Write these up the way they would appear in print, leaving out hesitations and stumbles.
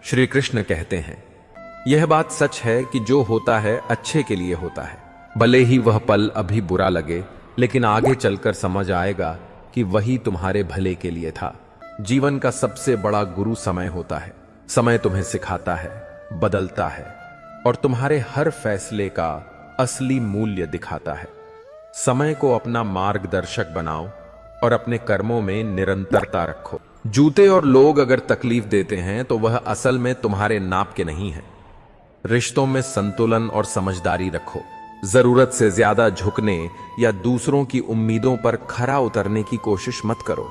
श्री कृष्ण कहते हैं, यह बात सच है कि जो होता है अच्छे के लिए होता है। भले ही वह पल अभी बुरा लगे, लेकिन आगे चलकर समझ आएगा कि वही तुम्हारे भले के लिए था। जीवन का सबसे बड़ा गुरु समय होता है। समय तुम्हें सिखाता है, बदलता है और तुम्हारे हर फैसले का असली मूल्य दिखाता है। समय को अपना मार्गदर्शक बनाओ और अपने कर्मों में निरंतरता रखो। जूते और लोग अगर तकलीफ देते हैं तो वह असल में तुम्हारे नाप के नहीं है। रिश्तों में संतुलन और समझदारी रखो। जरूरत से ज्यादा झुकने या दूसरों की उम्मीदों पर खरा उतरने की कोशिश मत करो।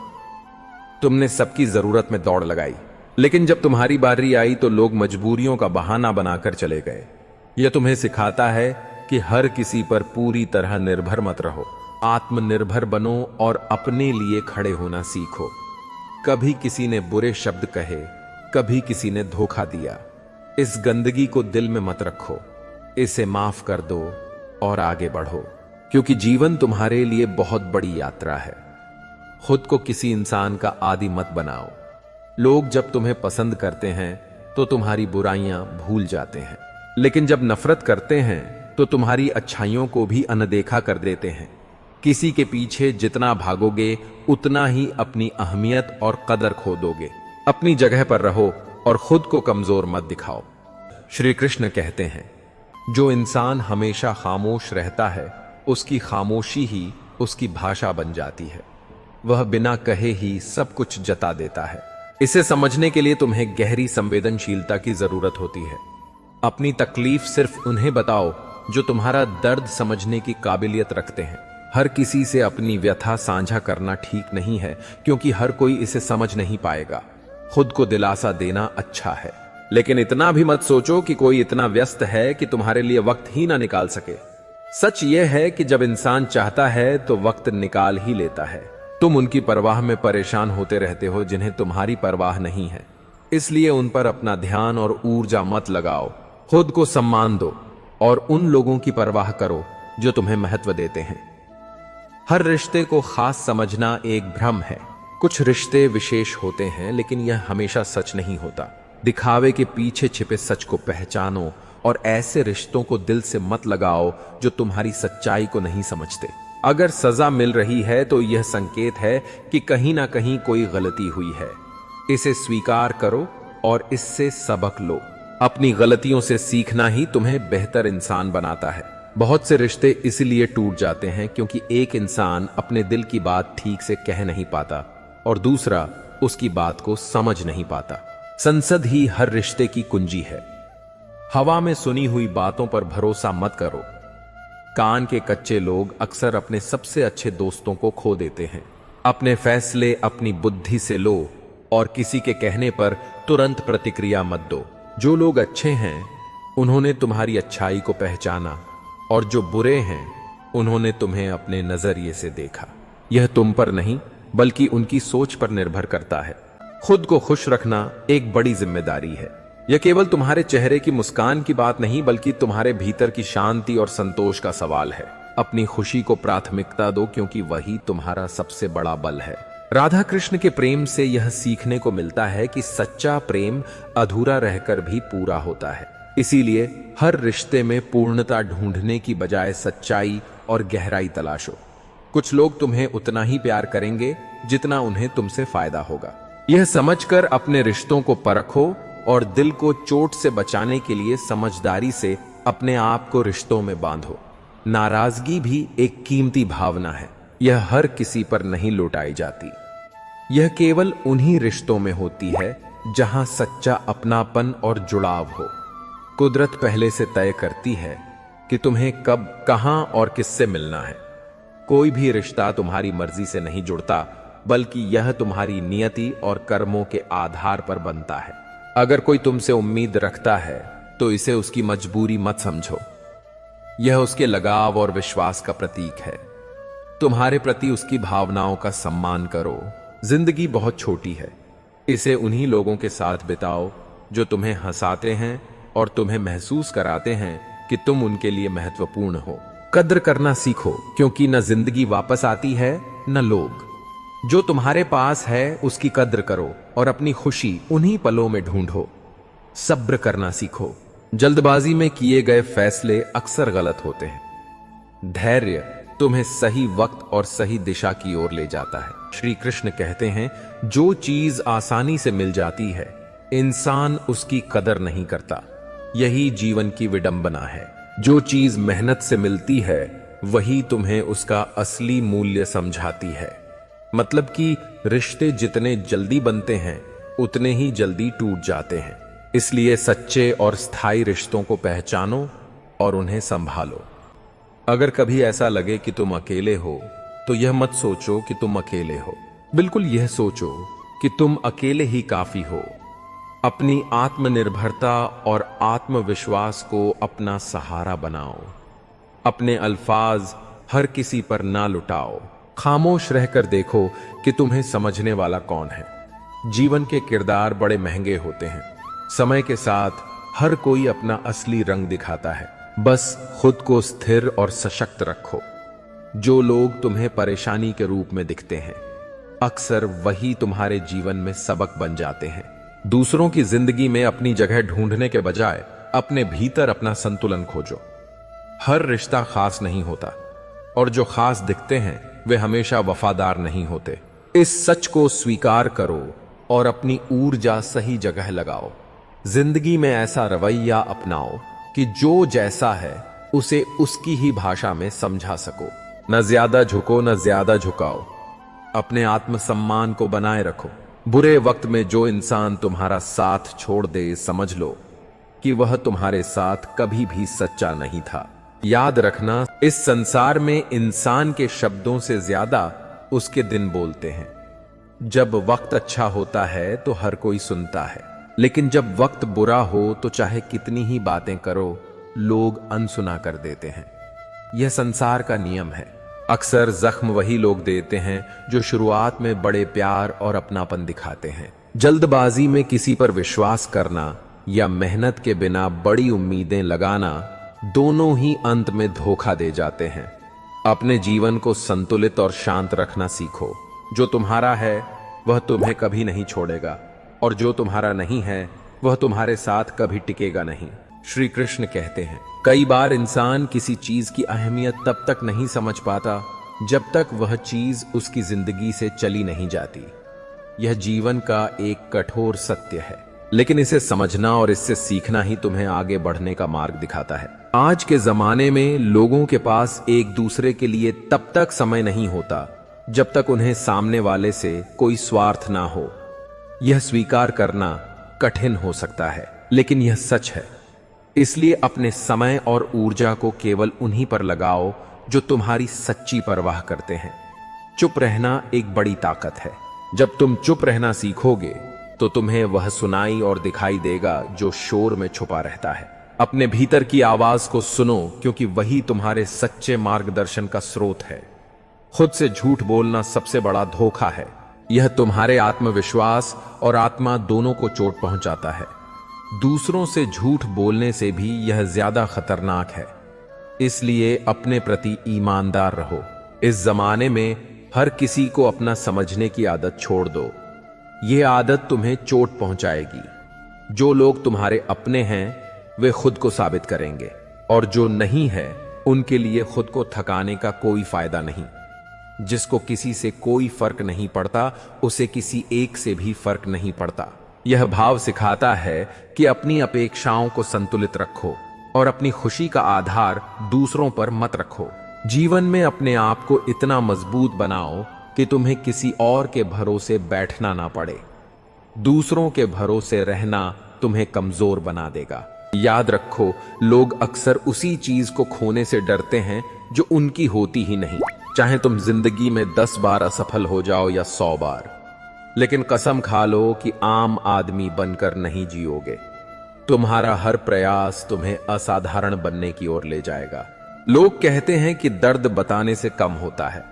तुमने सबकी जरूरत में दौड़ लगाई, लेकिन जब तुम्हारी बारी आई तो लोग मजबूरियों का बहाना बनाकर चले गए। यह तुम्हें सिखाता है कि हर किसी पर पूरी तरह निर्भर मत रहो। आत्मनिर्भर बनो और अपने लिए खड़े होना सीखो। कभी किसी ने बुरे शब्द कहे, कभी किसी ने धोखा दिया। इस गंदगी को दिल में मत रखो, इसे माफ कर दो और आगे बढ़ो, क्योंकि जीवन तुम्हारे लिए बहुत बड़ी यात्रा है। खुद को किसी इंसान का आदी मत बनाओ। लोग जब तुम्हें पसंद करते हैं तो तुम्हारी बुराइयां भूल जाते हैं, लेकिन जब नफरत करते हैं तो तुम्हारी अच्छाइयों को भी अनदेखा कर देते हैं। किसी के पीछे जितना भागोगे उतना ही अपनी अहमियत और कदर खो दोगे। अपनी जगह पर रहो और खुद को कमजोर मत दिखाओ। श्री कृष्ण कहते हैं, जो इंसान हमेशा खामोश रहता है उसकी खामोशी ही उसकी भाषा बन जाती है। वह बिना कहे ही सब कुछ जता देता है। इसे समझने के लिए तुम्हें गहरी संवेदनशीलता की जरूरत होती है। अपनी तकलीफ सिर्फ उन्हें बताओ जो तुम्हारा दर्द समझने की काबिलियत रखते हैं। हर किसी से अपनी व्यथा साझा करना ठीक नहीं है, क्योंकि हर कोई इसे समझ नहीं पाएगा। खुद को दिलासा देना अच्छा है, लेकिन इतना भी मत सोचो कि कोई इतना व्यस्त है कि तुम्हारे लिए वक्त ही ना निकाल सके। सच यह है कि जब इंसान चाहता है तो वक्त निकाल ही लेता है। तुम उनकी परवाह में परेशान होते रहते हो जिन्हें तुम्हारी परवाह नहीं है, इसलिए उन पर अपना ध्यान और ऊर्जा मत लगाओ। खुद को सम्मान दो और उन लोगों की परवाह करो जो तुम्हें महत्व देते हैं। हर रिश्ते को खास समझना एक भ्रम है। कुछ रिश्ते विशेष होते हैं, लेकिन यह हमेशा सच नहीं होता। दिखावे के पीछे छिपे सच को पहचानो और ऐसे रिश्तों को दिल से मत लगाओ जो तुम्हारी सच्चाई को नहीं समझते। अगर सजा मिल रही है तो यह संकेत है कि कहीं ना कहीं कोई गलती हुई है। इसे स्वीकार करो और इससे सबक लो। अपनी गलतियों से सीखना ही तुम्हें बेहतर इंसान बनाता है। बहुत से रिश्ते इसलिए टूट जाते हैं क्योंकि एक इंसान अपने दिल की बात ठीक से कह नहीं पाता और दूसरा उसकी बात को समझ नहीं पाता। संसद ही हर रिश्ते की कुंजी है। हवा में सुनी हुई बातों पर भरोसा मत करो। कान के कच्चे लोग अक्सर अपने सबसे अच्छे दोस्तों को खो देते हैं। अपने फैसले अपनी बुद्धि से लो और किसी के कहने पर तुरंत प्रतिक्रिया मत दो। जो लोग अच्छे हैं उन्होंने तुम्हारी अच्छाई को पहचाना और जो बुरे हैं उन्होंने तुम्हें अपने नजरिए से देखा। यह तुम पर नहीं बल्कि उनकी सोच पर निर्भर करता है। खुद को खुश रखना एक बड़ी जिम्मेदारी है। यह केवल तुम्हारे चेहरे की मुस्कान की बात नहीं बल्कि तुम्हारे भीतर की शांति और संतोष का सवाल है। अपनी खुशी को प्राथमिकता दो क्योंकि वही तुम्हारा सबसे बड़ा बल है। राधा कृष्ण के प्रेम से यह सीखने को मिलता है कि सच्चा प्रेम अधूरा रहकर भी पूरा होता है। इसीलिए हर रिश्ते में पूर्णता ढूंढने की बजाय सच्चाई और गहराई तलाशो। कुछ लोग तुम्हें उतना ही प्यार करेंगे जितना उन्हें तुमसे फायदा होगा। यह समझकर अपने रिश्तों को परखो और दिल को चोट से बचाने के लिए समझदारी से अपने आप को रिश्तों में बांधो। नाराजगी भी एक कीमती भावना है। यह हर किसी पर नहीं लौटाई जाती। यह केवल उन्हीं रिश्तों में होती है जहां सच्चा अपनापन और जुड़ाव हो। कुदरत पहले से तय करती है कि तुम्हें कब, कहां और किससे मिलना है। कोई भी रिश्ता तुम्हारी मर्जी से नहीं जुड़ता, बल्कि यह तुम्हारी नियति और कर्मों के आधार पर बनता है। अगर कोई तुमसे उम्मीद रखता है तो इसे उसकी मजबूरी मत समझो। यह उसके लगाव और विश्वास का प्रतीक है। तुम्हारे प्रति उसकी भावनाओं का सम्मान करो। जिंदगी बहुत छोटी है, इसे उन्हीं लोगों के साथ बिताओ जो तुम्हें हंसाते हैं और तुम्हें महसूस कराते हैं कि तुम उनके लिए महत्वपूर्ण हो। कद्र करना सीखो, क्योंकि न जिंदगी वापस आती है न लोग। जो तुम्हारे पास है उसकी कद्र करो और अपनी खुशी उन्हीं पलों में ढूंढो। सब्र करना सीखो। जल्दबाजी में किए गए फैसले अक्सर गलत होते हैं। धैर्य तुम्हें सही वक्त और सही दिशा की ओर ले जाता है। श्री कृष्ण कहते हैं, जो चीज आसानी से मिल जाती है इंसान उसकी कदर नहीं करता। यही जीवन की विडंबना है। जो चीज मेहनत से मिलती है वही तुम्हें उसका असली मूल्य समझाती है। मतलब कि रिश्ते जितने जल्दी बनते हैं उतने ही जल्दी टूट जाते हैं। इसलिए सच्चे और स्थायी रिश्तों को पहचानो और उन्हें संभालो। अगर कभी ऐसा लगे कि तुम अकेले हो तो यह मत सोचो कि तुम अकेले हो। बिल्कुल यह सोचो कि तुम अकेले ही काफी हो। अपनी आत्मनिर्भरता और आत्मविश्वास को अपना सहारा बनाओ। अपने अल्फाज हर किसी पर ना लुटाओ। खामोश रहकर देखो कि तुम्हें समझने वाला कौन है। जीवन के किरदार बड़े महंगे होते हैं। समय के साथ हर कोई अपना असली रंग दिखाता है। बस खुद को स्थिर और सशक्त रखो। जो लोग तुम्हें परेशानी के रूप में दिखते हैं अक्सर वही तुम्हारे जीवन में सबक बन जाते हैं। दूसरों की जिंदगी में अपनी जगह ढूंढने के बजाय अपने भीतर अपना संतुलन खोजो। हर रिश्ता खास नहीं होता और जो खास दिखते हैं वे हमेशा वफादार नहीं होते। इस सच को स्वीकार करो और अपनी ऊर्जा सही जगह लगाओ। जिंदगी में ऐसा रवैया अपनाओ कि जो जैसा है उसे उसकी ही भाषा में समझा सको। न ज्यादा झुको न ज्यादा झुकाओ। अपने आत्मसम्मान को बनाए रखो। बुरे वक्त में जो इंसान तुम्हारा साथ छोड़ दे समझ लो कि वह तुम्हारे साथ कभी भी सच्चा नहीं था। याद रखना, इस संसार में इंसान के शब्दों से ज्यादा उसके दिन बोलते हैं। जब वक्त अच्छा होता है तो हर कोई सुनता है, लेकिन जब वक्त बुरा हो तो चाहे कितनी ही बातें करो लोग अनसुना कर देते हैं। यह संसार का नियम है। अक्सर जख्म वही लोग देते हैं जो शुरुआत में बड़े प्यार और अपनापन दिखाते हैं। जल्दबाजी में किसी पर विश्वास करना या मेहनत के बिना बड़ी उम्मीदें लगाना दोनों ही अंत में धोखा दे जाते हैं। अपने जीवन को संतुलित और शांत रखना सीखो। जो तुम्हारा है वह तुम्हें कभी नहीं छोड़ेगा और जो तुम्हारा नहीं है वह तुम्हारे साथ कभी टिकेगा नहीं। श्री कृष्ण कहते हैं, कई बार इंसान किसी चीज की अहमियत तब तक नहीं समझ पाता जब तक वह चीज उसकी जिंदगी से चली नहीं जाती। यह जीवन का एक कठोर सत्य है, लेकिन इसे समझना और इससे सीखना ही तुम्हें आगे बढ़ने का मार्ग दिखाता है। आज के जमाने में लोगों के पास एक दूसरे के लिए तब तक समय नहीं होता जब तक उन्हें सामने वाले से कोई स्वार्थ ना हो। यह स्वीकार करना कठिन हो सकता है, लेकिन यह सच है। इसलिए अपने समय और ऊर्जा को केवल उन्हीं पर लगाओ जो तुम्हारी सच्ची परवाह करते हैं। चुप रहना एक बड़ी ताकत है। जब तुम चुप रहना सीखोगे तो तुम्हें वह सुनाई और दिखाई देगा जो शोर में छुपा रहता है। अपने भीतर की आवाज को सुनो, क्योंकि वही तुम्हारे सच्चे मार्गदर्शन का स्रोत है। खुद से झूठ बोलना सबसे बड़ा धोखा है। यह तुम्हारे आत्मविश्वास और आत्मा दोनों को चोट पहुंचाता है। दूसरों से झूठ बोलने से भी यह ज्यादा खतरनाक है। इसलिए अपने प्रति ईमानदार रहो। इस जमाने में हर किसी को अपना समझने की आदत छोड़ दो। यह आदत तुम्हें चोट पहुंचाएगी। जो लोग तुम्हारे अपने हैं वे खुद को साबित करेंगे और जो नहीं है उनके लिए खुद को थकाने का कोई फायदा नहीं। जिसको किसी से कोई फर्क नहीं पड़ता उसे किसी एक से भी फर्क नहीं पड़ता। यह भाव सिखाता है कि अपनी अपेक्षाओं को संतुलित रखो और अपनी खुशी का आधार दूसरों पर मत रखो। जीवन में अपने आप को इतना मजबूत बनाओ कि तुम्हें किसी और के भरोसे बैठना ना पड़े। दूसरों के भरोसे रहना तुम्हें कमजोर बना देगा। याद रखो, लोग अक्सर उसी चीज को खोने से डरते हैं जो उनकी होती ही नहीं। चाहे तुम जिंदगी में 10 बार असफल हो जाओ या 100 बार, लेकिन कसम खा लो कि आम आदमी बनकर नहीं जियोगे। तुम्हारा हर प्रयास तुम्हें असाधारण बनने की ओर ले जाएगा। लोग कहते हैं कि दर्द बताने से कम होता है,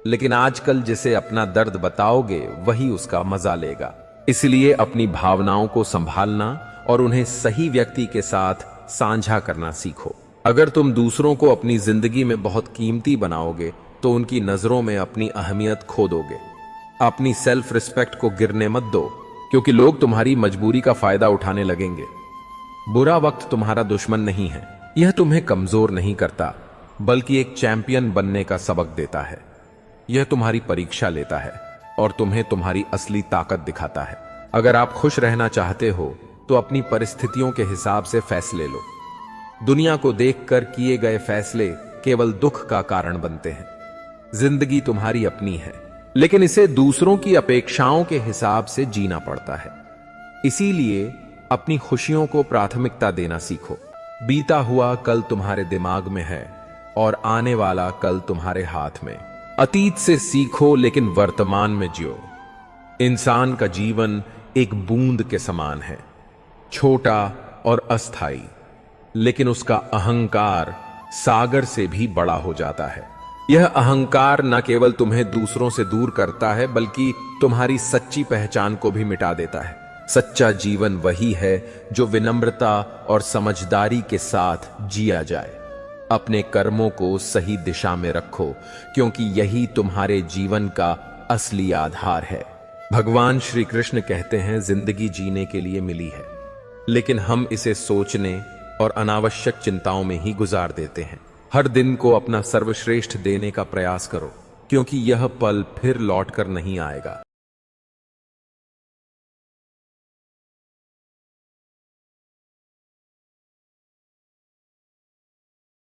लेकिन आजकल जिसे अपना दर्द बताओगे वही उसका मजा लेगा। इसलिए अपनी भावनाओं को संभालना और उन्हें सही व्यक्ति के साथ साझा करना सीखो। अगर तुम दूसरों को अपनी जिंदगी में बहुत कीमती बनाओगे तो उनकी नजरों में अपनी अहमियत खो दोगे। अपनी सेल्फ रिस्पेक्ट को गिरने मत दो, क्योंकि लोग तुम्हारी मजबूरी का फायदा उठाने लगेंगे। बुरा वक्त तुम्हारा दुश्मन नहीं है, यह तुम्हें कमजोर नहीं करता बल्कि एक चैंपियन बनने का सबक देता है। यह तुम्हारी परीक्षा लेता है और तुम्हें तुम्हारी असली ताकत दिखाता है। अगर आप खुश रहना चाहते हो तो अपनी परिस्थितियों के हिसाब से फैसले लो। दुनिया को देखकर किए गए फैसले केवल दुख का कारण बनते हैं। जिंदगी तुम्हारी अपनी है, लेकिन इसे दूसरों की अपेक्षाओं के हिसाब से जीना पड़ता है। इसीलिए अपनी खुशियों को प्राथमिकता देना सीखो। बीता हुआ कल तुम्हारे दिमाग में है और आने वाला कल तुम्हारे हाथ में। अतीत से सीखो लेकिन वर्तमान में जियो। इंसान का जीवन एक बूंद के समान है, छोटा और अस्थाई, लेकिन उसका अहंकार सागर से भी बड़ा हो जाता है। यह अहंकार न केवल तुम्हें दूसरों से दूर करता है बल्कि तुम्हारी सच्ची पहचान को भी मिटा देता है। सच्चा जीवन वही है जो विनम्रता और समझदारी के साथ जिया जाए। अपने कर्मों को सही दिशा में रखो, क्योंकि यही तुम्हारे जीवन का असली आधार है। भगवान श्री कृष्ण कहते हैं, जिंदगी जीने के लिए मिली है, लेकिन हम इसे सोचने और अनावश्यक चिंताओं में ही गुजार देते हैं। हर दिन को अपना सर्वश्रेष्ठ देने का प्रयास करो, क्योंकि यह पल फिर लौट कर नहीं आएगा।